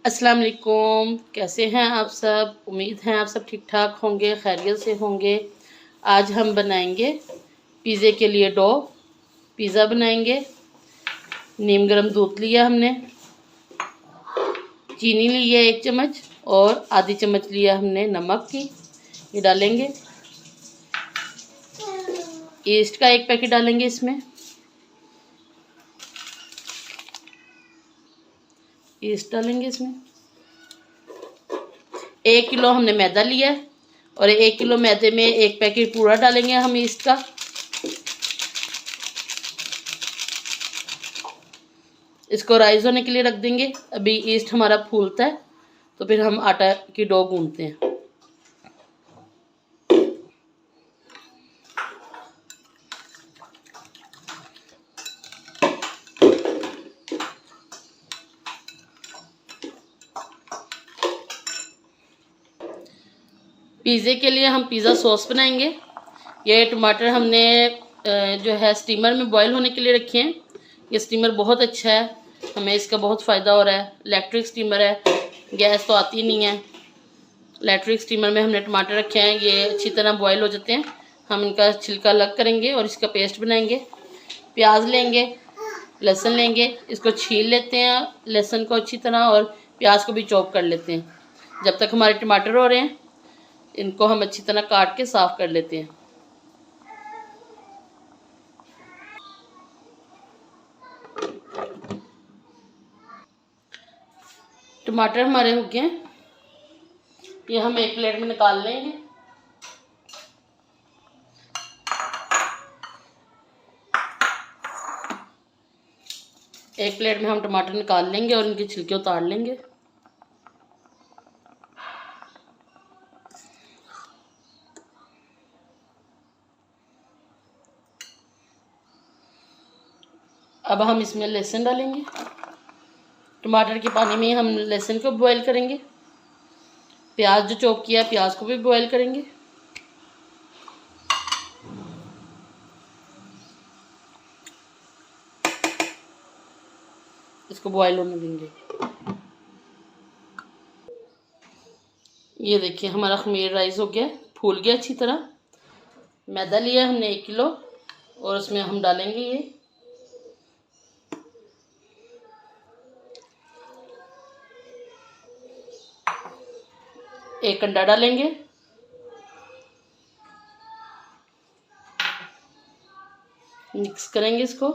अस्सलाम वालेकुम। कैसे हैं आप सब? उम्मीद है आप सब ठीक ठाक होंगे, खैरियत से होंगे। आज हम बनाएंगे पिज़्ज़े के लिए डो। पिज़्ज़ा बनाएंगे। नीम गर्म दूध लिया हमने, चीनी ली है 1 चम्मच और आधी चम्मच लिया हमने नमक की। ये डालेंगे। ईस्ट का 1 पैकेट डालेंगे इसमें। ईस्ट डालेंगे इसमें। 1 किलो हमने मैदा लिया है और 1 किलो मैदे में 1 पैकेट पूरा डालेंगे हम ईस्ट का। इसको राइज होने के लिए रख देंगे। अभी ईस्ट हमारा फूलता है तो फिर हम आटा की डो गूंथते हैं। पिज़्ज़े के लिए हम पिज़्ज़ा सॉस बनाएंगे। ये टमाटर हमने जो है स्टीमर में बॉईल होने के लिए रखे हैं। ये स्टीमर बहुत अच्छा है, हमें इसका बहुत फ़ायदा हो रहा है। इलेक्ट्रिक स्टीमर है, गैस तो आती नहीं है। इलेक्ट्रिक स्टीमर में हमने टमाटर रखे हैं, ये अच्छी तरह बॉईल हो जाते हैं। हम इनका छिलका अलग करेंगे और इसका पेस्ट बनाएंगे। प्याज लेंगे, लहसुन लेंगे, इसको छील लेते हैं लहसुन को अच्छी तरह, और प्याज को भी चॉप कर लेते हैं। जब तक हमारे टमाटर हो रहे हैं इनको हम अच्छी तरह काट के साफ़ कर लेते हैं। टमाटर हमारे हो गए हैं, ये हम एक प्लेट में निकाल लेंगे। एक प्लेट में हम टमाटर निकाल लेंगे और इनके छिलके उतार लेंगे। अब हम इसमें लहसुन डालेंगे। टमाटर के पानी में हम लहसुन को बॉईल करेंगे। प्याज जो चॉप किया प्याज को भी बॉईल करेंगे। इसको बॉईल होने देंगे। ये देखिए हमारा खमीर राइस हो गया, फूल गया अच्छी तरह। मैदा लिया हमने 1 किलो और उसमें हम डालेंगे ये एक अंडा डालेंगे। मिक्स करेंगे इसको।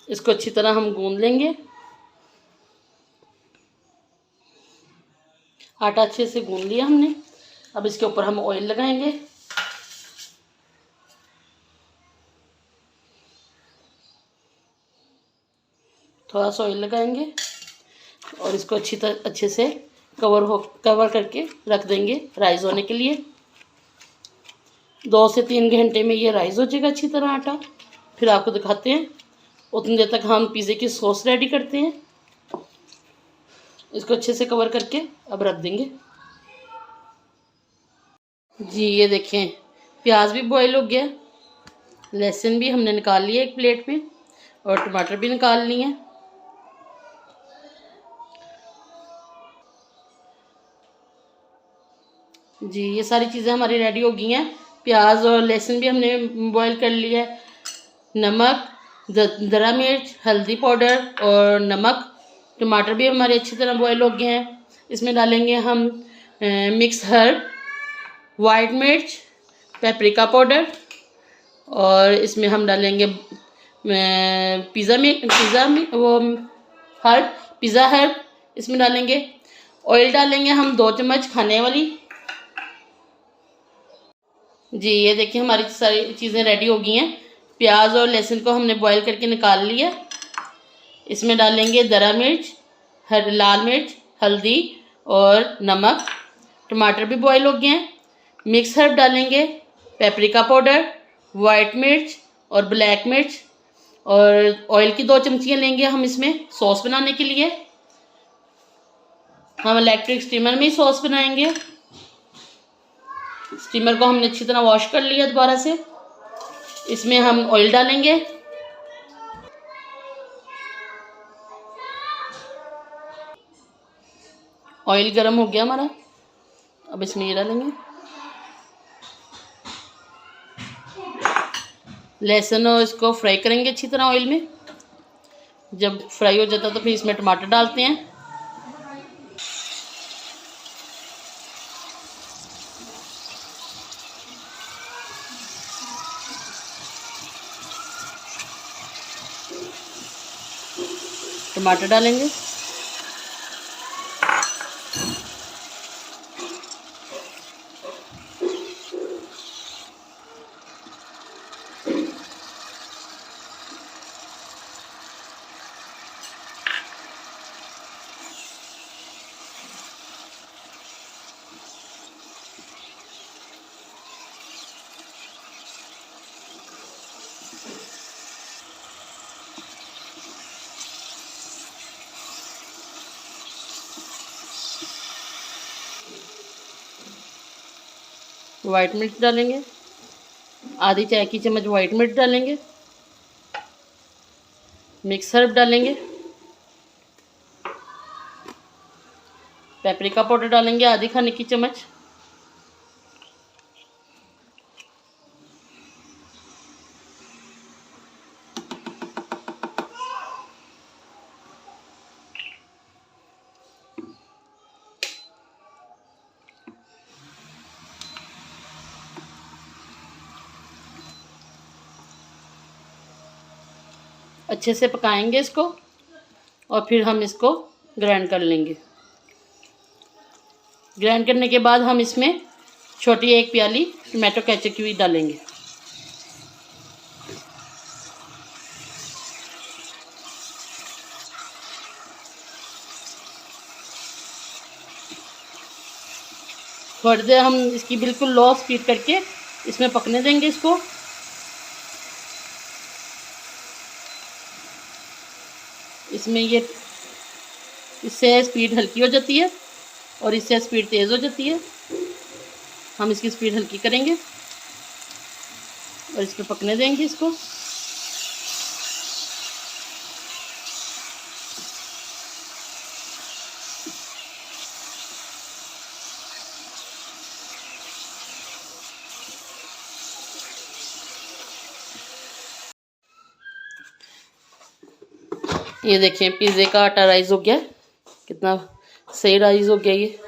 इसको अच्छी तरह हम गूंद लेंगे। आटा अच्छे से गूंद लिया हमने। अब इसके ऊपर हम ऑयल लगाएंगे। थोड़ा सा ऑयल लगाएंगे और इसको अच्छे से कवर करके रख देंगे राइज होने के लिए। 2 से 3 घंटे में ये राइज हो जाएगा अच्छी तरह आटा। फिर आपको दिखाते हैं। उतनी देर तक हम पिज़्ज़े की सॉस रेडी करते हैं। इसको अच्छे से कवर करके अब रख देंगे। जी ये देखें प्याज भी बॉईल हो गया, लहसुन भी हमने निकाल लिया एक प्लेट में और टमाटर भी निकाल लिए हैं। जी ये सारी चीज़ें हमारी रेडी हो गई हैं। प्याज और लहसुन भी हमने बॉईल कर लिया है। नमक, दरा मिर्च, हल्दी पाउडर और नमक। टमाटर भी हमारे अच्छी तरह बॉईल हो गए हैं। इसमें डालेंगे हम मिक्स हर्ब, वाइट मिर्च, पेपरिका पाउडर, और इसमें हम डालेंगे पिज़्ज़ा हर्ब इसमें डालेंगे। ऑयल डालेंगे हम 2 चम्मच खाने वाली। जी ये देखिए हमारी सारी चीज़ें रेडी हो गई हैं। प्याज और लहसुन को हमने बॉईल करके निकाल लिया। इसमें डालेंगे दरा मिर्च, लाल मिर्च, हल्दी और नमक। टमाटर भी बॉईल हो गए हैं। मिक्स हर्ब डालेंगे, पेपरिका पाउडर, वाइट मिर्च और ब्लैक मिर्च, और ऑयल की 2 चमचियाँ लेंगे हम इसमें सॉस बनाने के लिए। हम इलेक्ट्रिक स्टीमर में ही सॉस बनाएंगे। स्टीमर को हमने अच्छी तरह वॉश कर लिया दोबारा से। इसमें हम ऑयल डालेंगे। ऑयल गर्म हो गया हमारा, अब इसमें ये डालेंगे। लहसुन और इसको फ्राई करेंगे अच्छी तरह ऑयल में। जब फ्राई हो जाता तो फिर इसमें टमाटर डालते हैं। टमाटर डालेंगे। वाइट मिर्च डालेंगे, आधी चाय की चम्मच वाइट मिर्च डालेंगे। मिक्स हर्ब डालेंगे, पेपरिका पाउडर डालेंगे आधी खाने की चम्मच। अच्छे से पकाएंगे इसको और फिर हम इसको ग्राइंड कर लेंगे। ग्राइंड करने के बाद हम इसमें छोटी 1 प्याली टमाटो केचप की भी डालेंगे। थोड़ी देर हम इसकी बिल्कुल लो स्पीड करके इसमें पकने देंगे इसको। इसमें ये इससे स्पीड हल्की हो जाती है और इससे स्पीड तेज़ हो जाती है। हम इसकी स्पीड हल्की करेंगे और इस पर पकने देंगे इसको। ये देखें पिज़्ज़े का आटा राइस हो गया, कितना सही राइस हो गया ये।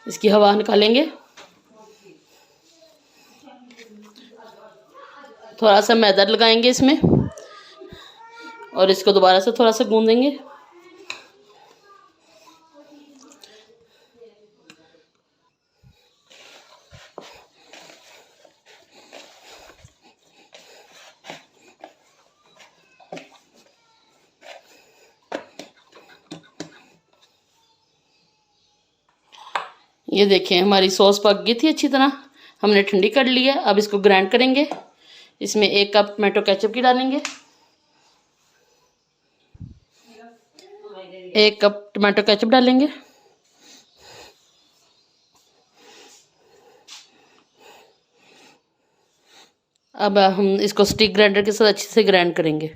इसकी हवा निकालेंगे। थोड़ा सा मैदा लगाएंगे इसमें और इसको दोबारा से थोड़ा सा गूंदेंगे। ये देखें हमारी सॉस पक गई थी अच्छी तरह, हमने ठंडी कर ली है। अब इसको ग्राइंड करेंगे। इसमें 1 कप टमाटो केचप की डालेंगे, 1 कप टमाटो केचप डालेंगे। अब हम इसको स्टिक ग्राइंडर के साथ अच्छे से ग्राइंड करेंगे।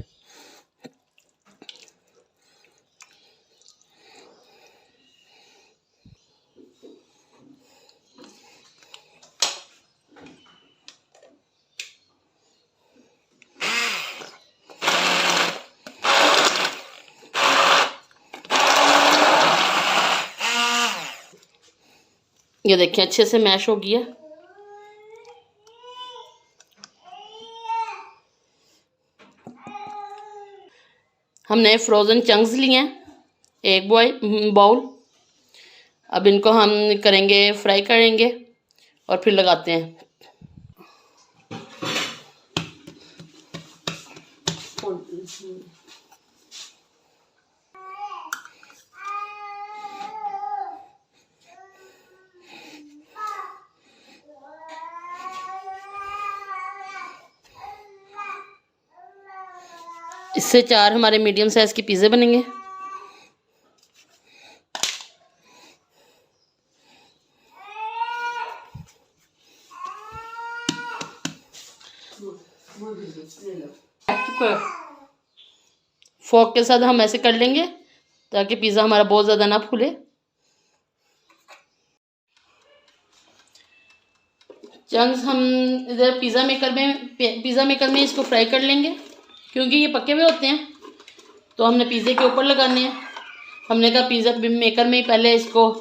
ये देखिए अच्छे से मैश हो गया। हमने फ्रोज़न चंक्स लिए हैं 1 बाउल। अब इनको हम करेंगे फ्राई करेंगे और फिर लगाते हैं। इससे 4 हमारे मीडियम साइज़ के पिज़्ज़े बनेंगे। फोक के साथ हम ऐसे कर लेंगे ताकि पिज़्ज़ा हमारा बहुत ज़्यादा ना फूले। चंक्स हम इधर पिज़्ज़ा मेकर में इसको फ्राई कर लेंगे, क्योंकि ये पके हुए होते हैं तो हमने पिज़्ज़े के ऊपर लगाने हैं। हमने कहा पिज़्ज़ा मेकर में ही पहले इसको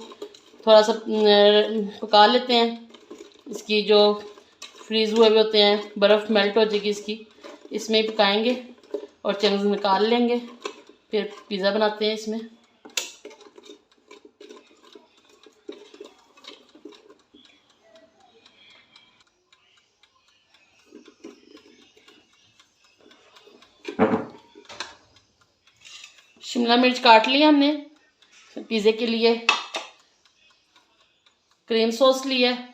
थोड़ा सा पका लेते हैं। इसकी जो फ्रीज़ हुए हुए होते हैं, बर्फ़ मेल्ट हो जाएगी इसकी, इसमें ही पकाएंगे और चंक्स निकाल लेंगे। फिर पिज़्ज़ा बनाते हैं इसमें। शिमला मिर्च काट लिया हमने पिज़्ज़े के लिए। क्रीम सॉस लिया है।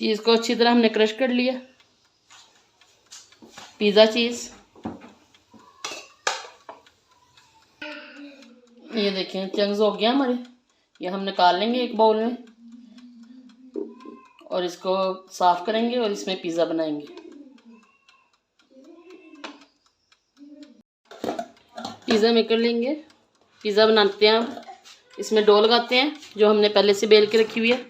चीज़ को अच्छी तरह हमने क्रश कर लिया। पिज़्ज़ा चीज़ ये देखें चंक्स हो गया हमारे। ये हम निकाल लेंगे एक बाउल में और इसको साफ करेंगे और इसमें पिज़्ज़ा बनाएंगे। पिज़्ज़ा मेकर लेंगे, पिज़्ज़ा बनाते हैं हम। इसमें डो लगाते हैं जो हमने पहले से बेल के रखी हुई है।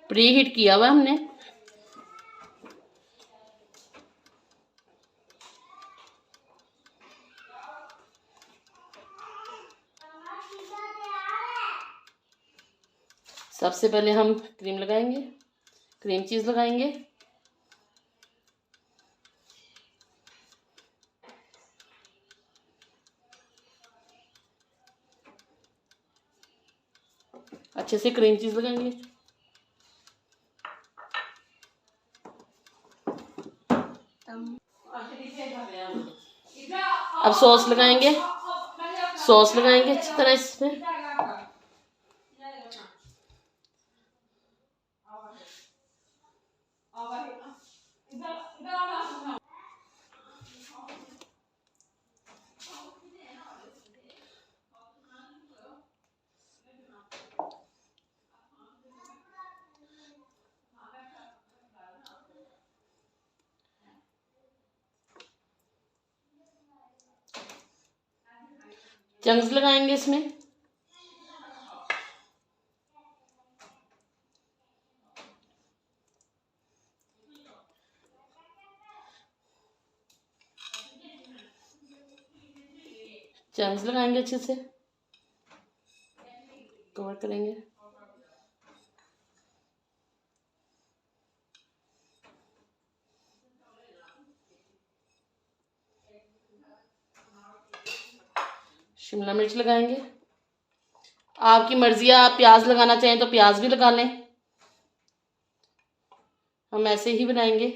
प्री हीट किया हुआ हमने। सबसे पहले हम क्रीम लगाएंगे, क्रीम चीज़ लगाएंगे। अच्छे से क्रीम चीज़ लगाएंगे। अब सॉस लगाएंगे, सॉस लगाएंगे अच्छी तरह इसमें। चंक्स लगाएंगे इसमें। चंक्स लगाएंगे अच्छे से, कवर करेंगे। शिमला मिर्च लगाएंगे। आपकी मर्जी है, आप प्याज लगाना चाहें तो प्याज भी लगा लें। हम ऐसे ही बनाएंगे।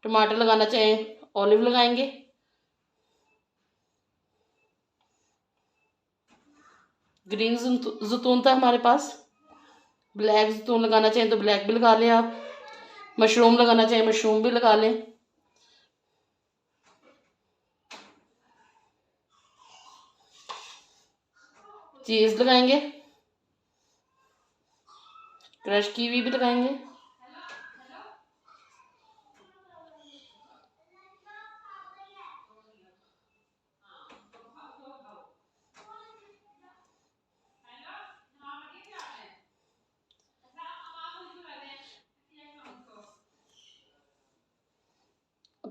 टमाटर लगाना चाहें ऑलिव लगाएंगे। ग्रीन जैतून था हमारे पास। ब्लैक जैतून लगाना चाहें तो ब्लैक भी लगा लें आप। मशरूम लगाना चाहें मशरूम भी लगा लें। चीज़ लगाएंगे, क्रश कीवी भी लगाएंगे।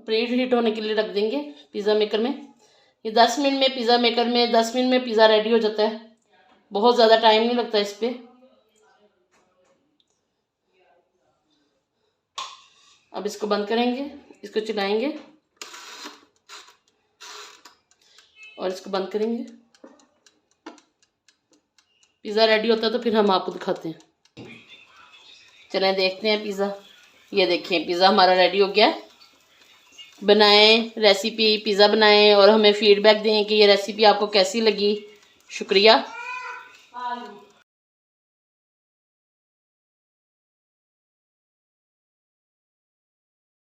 प्री हीट होने के लिए रख देंगे पिज़्ज़ा मेकर में। ये 10 मिनट में पिज़्ज़ा मेकर में 10 मिनट में पिज़्ज़ा रेडी हो जाता है। बहुत ज़्यादा टाइम नहीं लगता इस पर। अब इसको बंद करेंगे, इसको चलाएंगे और इसको बंद करेंगे। पिज़्ज़ा रेडी होता है तो फिर हम आपको दिखाते हैं। चलें देखते हैं पिज़्ज़ा। ये देखें पिज़्ज़ा हमारा रेडी हो गया। बनाएं रेसिपी, पिज़्ज़ा बनाएं और हमें फीडबैक दें कि ये रेसिपी आपको कैसी लगी। शुक्रिया।